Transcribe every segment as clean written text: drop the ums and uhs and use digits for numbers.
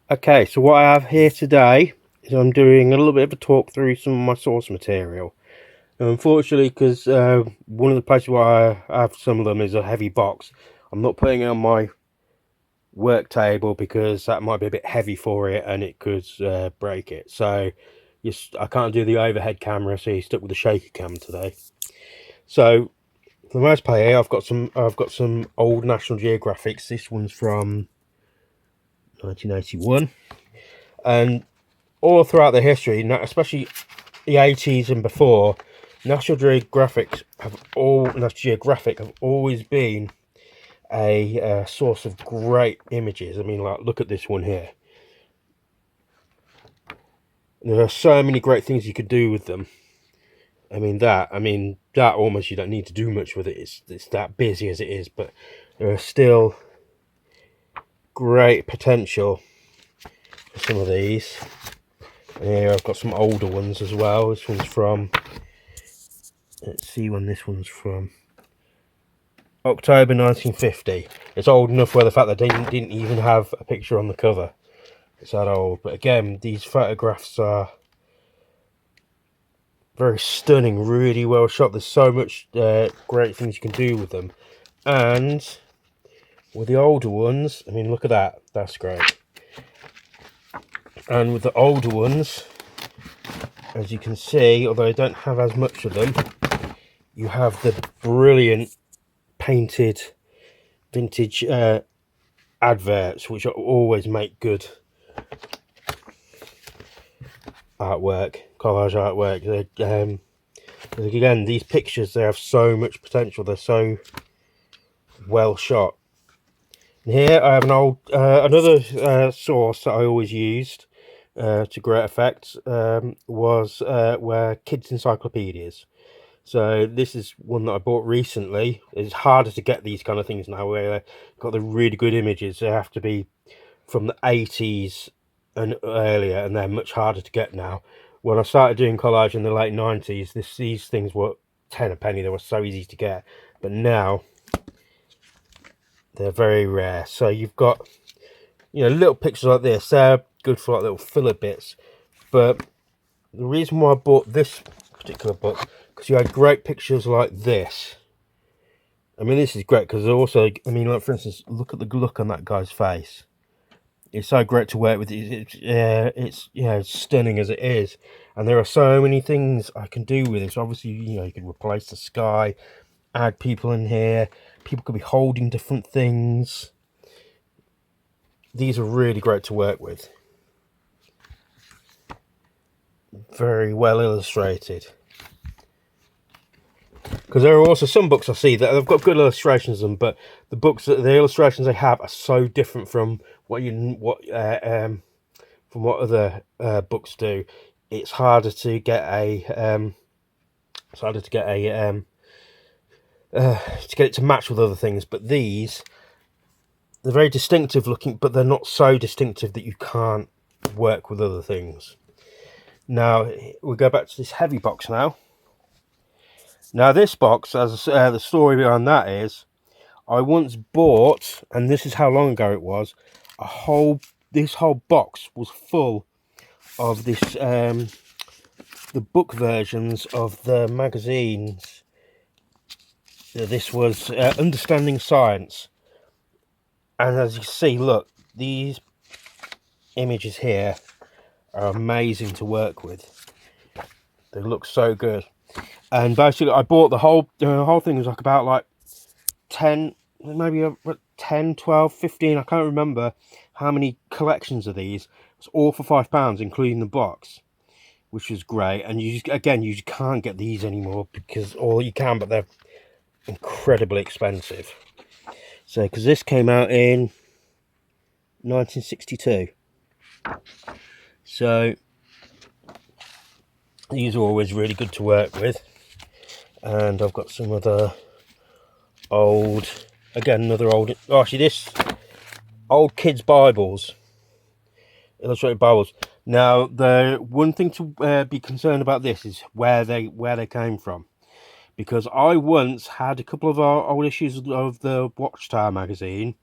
Okay, so what I have here today is I'm doing a little bit of a talk through some of my source material. Now, unfortunately, because one of the places where I have some of them is a heavy box, I'm not putting it on my work table because that might be a bit heavy for it and it could break it. So I can't do the overhead camera, so you're stuck with the shaky cam today. So for the most part here, I've got some old National Geographics. This one's from 1981, and all throughout the history, especially the 80s and before, National Geographic have always been a source of great images. I mean, like, look at this one here. There are so many great things you could do with them. I mean that almost you don't need to do much with it. It's that busy as it is, but there are still great potential for some of these. And here I've got some older ones as well. This one's from, let's see when this one's from. October 1950. It's old enough where the fact that they didn't even have a picture on the cover. It's that old. But again, these photographs are very stunning, really well shot. There's so much great things you can do with them. And with the older ones, I mean, look at that. That's great. And with the older ones, as you can see, although I don't have as much of them, you have the brilliant painted vintage adverts, which always make good artwork, collage artwork. Again, these pictures, they have so much potential. They're so well shot. And here I have an old another source that I always used to great effect, were kids encyclopedias. So this is one that I bought recently. It's harder to get these kind of things now, where they've got the really good images. They have to be from the 80s and earlier, and they're much harder to get now. When I started doing collage in the late 90s, these things were 10 a penny. They were so easy to get, but now they're very rare. So you've got, little pictures like this. They're good for like little filler bits. But the reason why I bought this particular book, because you had great pictures like this. I mean, this is great because also, I mean, like, for instance, look at the look on that guy's face. It's so great to work with. It's stunning as it is, and there are so many things I can do with this. Obviously, you can replace the sky, add people in here. People could be holding different things. These are really great to work with. Very well illustrated. Because there are also some books I see that have got good illustrations in them, but the illustrations they have are so different from what other books do. It's harder to get to get it to match with other things. But they're very distinctive looking, but they're not so distinctive that you can't work with other things. Now we go back to this heavy box now. Now this box, as the story behind that is, I once bought, and this is how long ago it was, this whole box was full of this the book versions of the magazines. This was Understanding Science, and as you see, look, these images here are amazing to work with. They look so good. And basically I bought the whole thing. Was like about like 10, maybe 10, 12, 15, I can't remember how many collections of these. It's all for £5, including the box, which is great. And you can't get these anymore, because, or you can, but they're incredibly expensive. So because this came out in 1962, so these are always really good to work with. And I've got some other old, actually this old kids Bibles, illustrated Bibles. Now, the one thing to be concerned about this is where they came from, because I once had a couple of our old issues of the Watchtower magazine,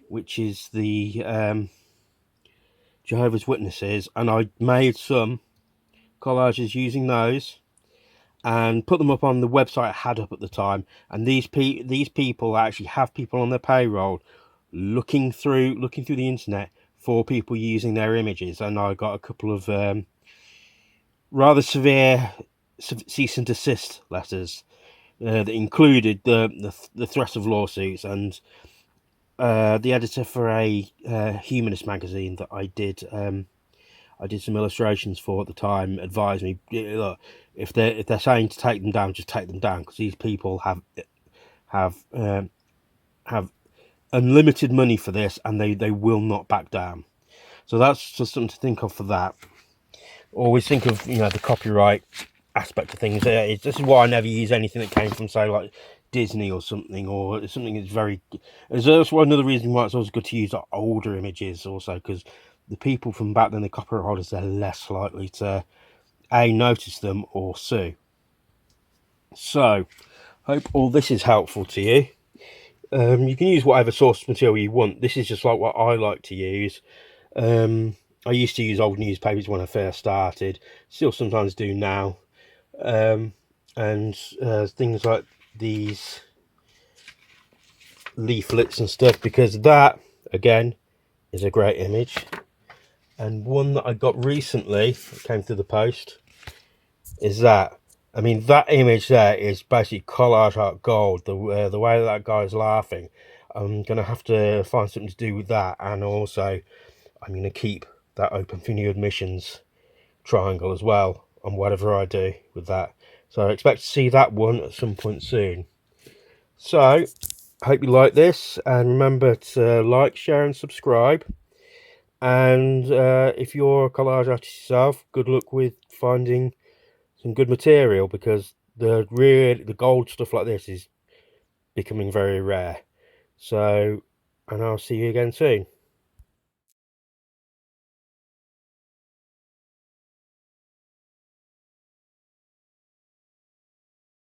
which is the Jehovah's Witnesses, and I made some collages using those and put them up on the website I had up at the time. And these people actually have people on their payroll looking through the internet for people using their images, and I got a couple of rather severe cease and desist letters that included the threat of lawsuits. And the editor for a humanist magazine that I did some illustrations for at the time advised me, look, if they're saying to take them down, just take them down, because these people have unlimited money for this, and they will not back down. So that's just something to think of for that. Always think of the copyright aspect of things. This is why I never use anything that came from, say, like Disney or something that's very. There's also another reason why it's always good to use older images also, because the people from back then, the copyright holders, they're less likely to notice them or sue. So hope all this is helpful to you. You can use whatever source material you want. This is just like what I like to use. I used to use old newspapers when I first started, still sometimes do now, and things like these leaflets and stuff, because that again is a great image. And one that I got recently, that came through the post, is that. I mean, that image there is basically collage art gold. The way that guy's laughing, I'm gonna have to find something to do with that, and also I'm gonna keep that open for new admissions triangle as well on whatever I do with that. So I expect to see that one at some point soon. So I hope you like this, and remember to like, share and subscribe. And if you're a collage artist yourself, good luck with finding some good material, because the gold stuff like this is becoming very rare. So, and I'll see you again soon.